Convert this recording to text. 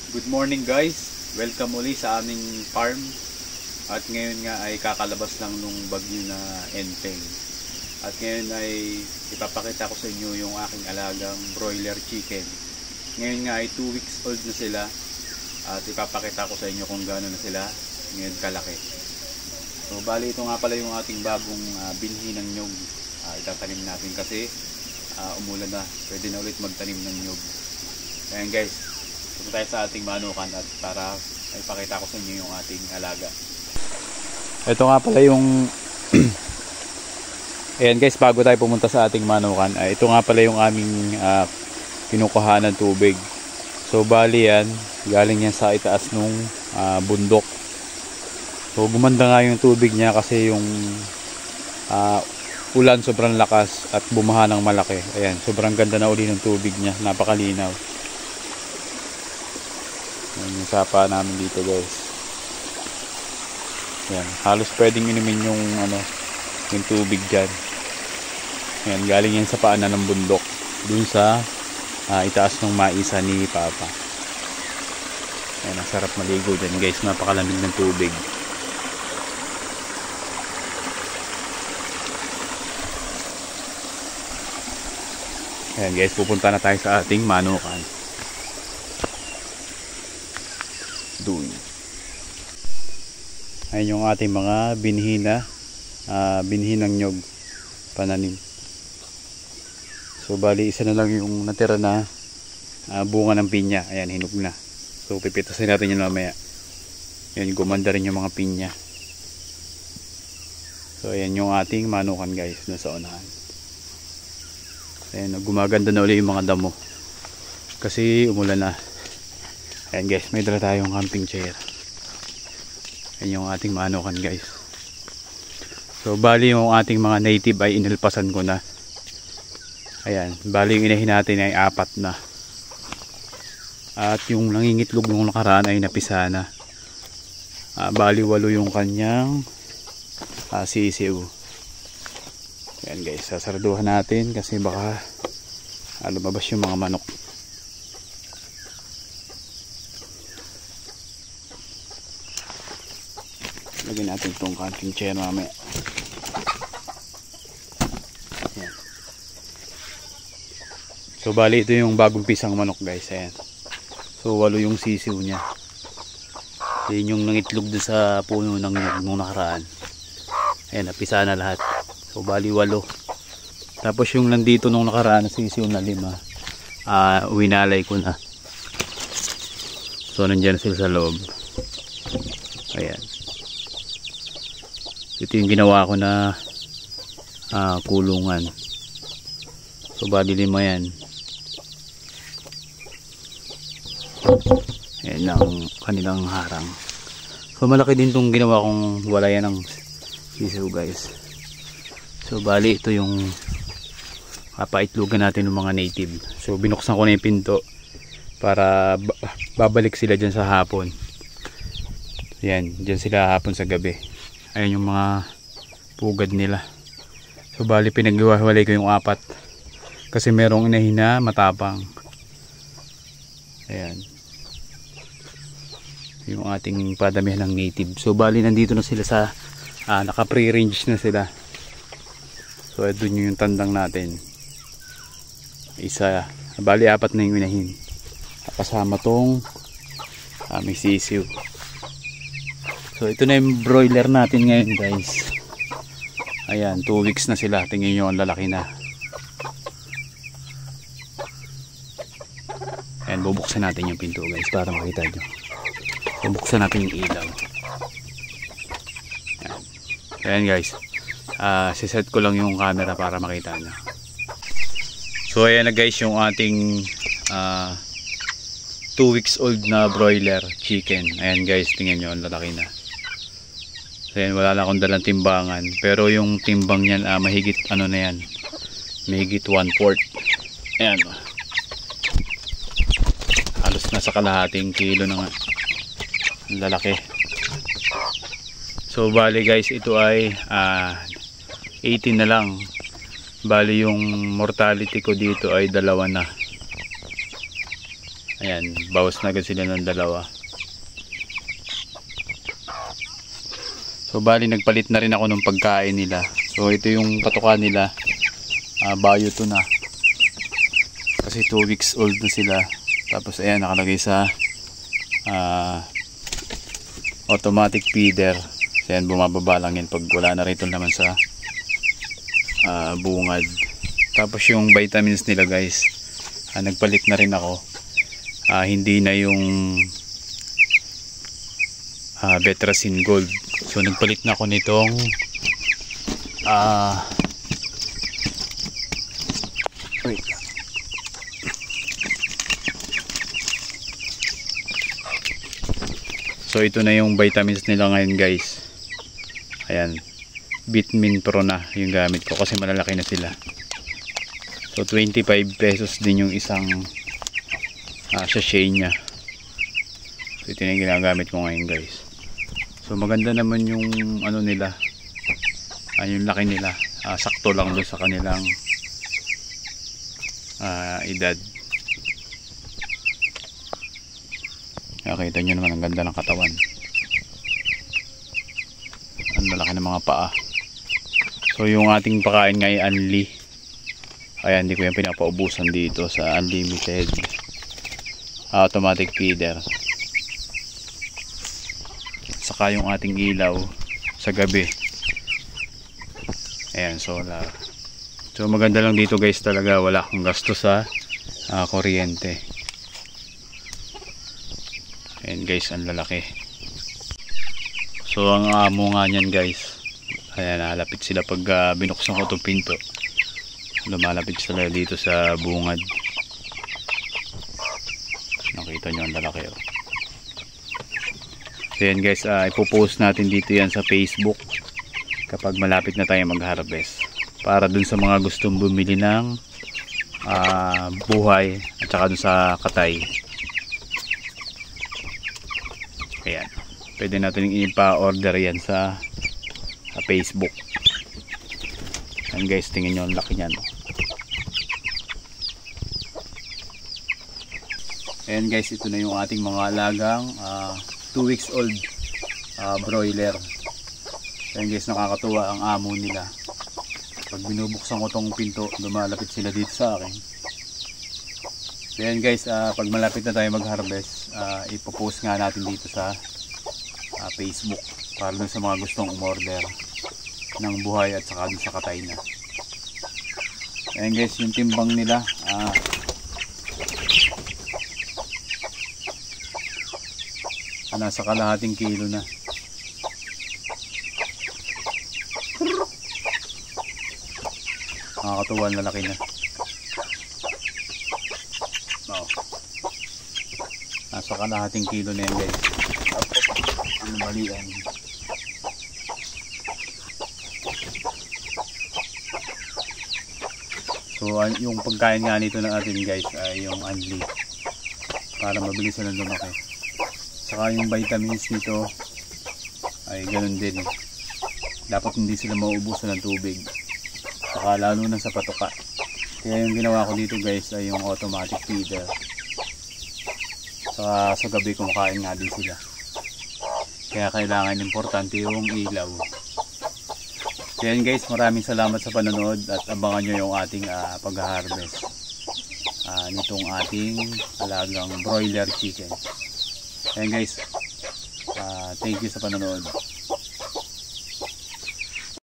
Good morning guys, welcome uli sa aming farm. At ngayon nga ay kakalabas lang nung bagyo na Enteng. At ngayon ay ipapakita ko sa inyo yung aking alagang broiler chicken. Ngayon nga ay 2 weeks old na sila. At ipapakita ko sa inyo kung gaano na sila ngayon kalaki. So bali ito nga pala yung ating bagong binhi ng nyog. Itatanim natin kasi umulan na, pwede na ulit magtanim ng nyog. Ayan guys, punta tayo sa ating manukan at para ipakita ko sa inyo yung ating alaga. Ito nga pala yung ayan guys, bago tayo pumunta sa ating manukan, ito nga pala yung aming kinukuha ng tubig. So bali yan, galing yan sa itaas nung bundok. So gumanda nga yung tubig niya kasi yung ulan sobrang lakas at bumaha ng malaki. Ayan, sobrang ganda na uli ng tubig niya, napakalinaw. Ayan yung sapa namin dito guys. Ayan, halos pwedeng inumin yung yung tubig dyan. Ayan, galing yan sa paanan ng bundok dun sa itaas ng maisa ni Papa. Ayan, ang sarap maligo dyan guys, napakalamig ng tubig. Ayan guys, pupunta na tayo sa ating manukan. Doon. Ayan yung ating mga binhi ng nyog pananim. So bali isa na lang yung natira na bunga ng pinya. Ayan, hinog na. So pipitasin natin yun mamaya. Ayan, gumanda rin yung mga pinya. So ayan yung ating manukan guys, nasa unahan. Ayan, gumaganda na ulit yung mga damo kasi umulan na. Ayan guys, may dala tayong camping chair. Ayan yung ating manukan guys. So bali yung ating mga native ay inilpasan ko na. Ayan, bali yung inahin natin ay 4 na. At yung nangingitlog nung nakaraan ay napisa na. Bali 8 yung kanyang sisiw. Ayan guys, sasarduhan natin kasi baka lumabas yung mga manok. Lagyan natin itong camping chair mamaya. Ayan. So bali ito yung bagong pisang manok guys. Ayan. So 8 yung sisiw nya. Ayan yung nangitlog doon sa puno ng nyog nung nakaraan. Ayan, napisa na lahat. So bali 8. Tapos yung nandito nung nakaraan na sisiw na 5, winalay ko na. So nandiyan sila sa loob. Ayan. Ito yung ginawa ko na kulungan. So bali 5 yan. Ayan ang kanilang harang. So malaki din itong ginawa kong walayan ng sisiw guys. So bali ito yung papaitlugan natin ng mga native. So binuksan ko na yung pinto para babalik sila dyan sa hapon. Yan, dyan sila hapon sa gabi. Ayan yung mga pugad nila. So bali pinaghiwalay ko yung 4 kasi merong inahin na matapang. Ayan yung ating padamihan ng native. So bali nandito na sila sa naka pre range na sila. So doon yung tandang natin. Isa, bali 4 na yung inahin. Kasama tong may sisiw. So ito na yung broiler natin ngayon guys. Ayan, 2 weeks na sila. Tingnan nyo, ang lalaki na. Ayan, bubuksan natin yung pinto guys para makita nyo. Bubuksan natin yung ilaw. Ayan, ayan guys. Siset ko lang yung camera para makita nyo. So ayan na guys yung ating 2 weeks old na broiler chicken. Ayan guys, tingnan nyo, ang lalaki na. So ayan, wala lang akong dalang timbangan. Pero yung timbang niyan, mahigit na yan. Mahigit 1/4. Ayan. Halos nasa kalahating kilo na nga. Ang lalaki. So bali guys, ito ay 18 na lang. Bali yung mortality ko dito ay 2 na. Ayan, bawas na agad sila ng dalawa. So bali nagpalit na rin ako ng pagkain nila. So ito yung patuka nila, bio tuna. Kasi 2 weeks old na sila. Tapos ayan, nakalagay sa automatic feeder. So ayan, bumababa lang yan pag wala na rito naman sa bungad. Tapos yung vitamins nila guys, nagpalit na rin ako. Hindi na yung Betracin Gold. So nagpalit na ako nitong wait. So ito na yung vitamins nila ngayon guys. Ayan, Vitamin Pro na yung gamit ko kasi malalaki na sila. So 25 pesos din yung isang sachet nya. So ito na yung ginagamit ko ngayon guys. So maganda naman yung ano nila, yung laki nila, sakto lang doon sa kanilang edad. Nakita nyo naman ang ganda ng katawan, ang lalaki ng mga paa. So yung ating pakain nga ay Unli. Ayan, hindi ko yan pinapaubusan dito sa unlimited automatic feeder. Saka yung ating ilaw sa gabi, ayan, solar. So maganda lang dito guys, talaga wala akong gasto sa kuryente. Ayan guys, ang lalaki. So ang amo nga nyan guys, ayan, nalapit sila pag binuksan ko itong pinto. Lumalapit sila dito sa bungad. Nakita nyo ang lalaki, oh. So yan guys, ipopost natin dito yan sa Facebook kapag malapit na tayo mag-harvest, para dun sa mga gustong bumili ng buhay at saka dun sa katay. Ayan, pwede natin ipa-order yan sa Facebook. Ayan guys, tingin nyo ang laki nyan. Ayan guys, ito na yung ating mga alagang 2 weeks old broiler. Ayan guys, nakakatuwa ang amo nila. Pag binubuksan ko tong pinto, lumalapit sila dito sa akin. So ayan guys, pag malapit na tayo mag-harvest, ipopost nga natin dito sa Facebook para dun sa mga gustong umorder ng buhay at saka dun sa katay na. Ayan guys, yung timbang nila, nasa kalahating kilo na. Nakakatuwa, lalaki na. Nasa kalahating kilo na yan guys. Ano balian. So yung pagkain nga nito ng atin guys ay yung Unli, para mabilis silang lumaki. Saka yung vitamins nito ay ganun din, dapat hindi sila mauubusan ng tubig, saka lalo na sa patuka. Kaya yung ginawa ko dito guys ay yung automatic feeder. Saka sa gabi kumakain nga din sila, kaya kailangan, importante yung ilaw. Kaya guys, maraming salamat sa panonood at abangan nyo yung ating pag-harvest nitong ating alagang broiler chicken. Ayan guys, thank you sa panonood.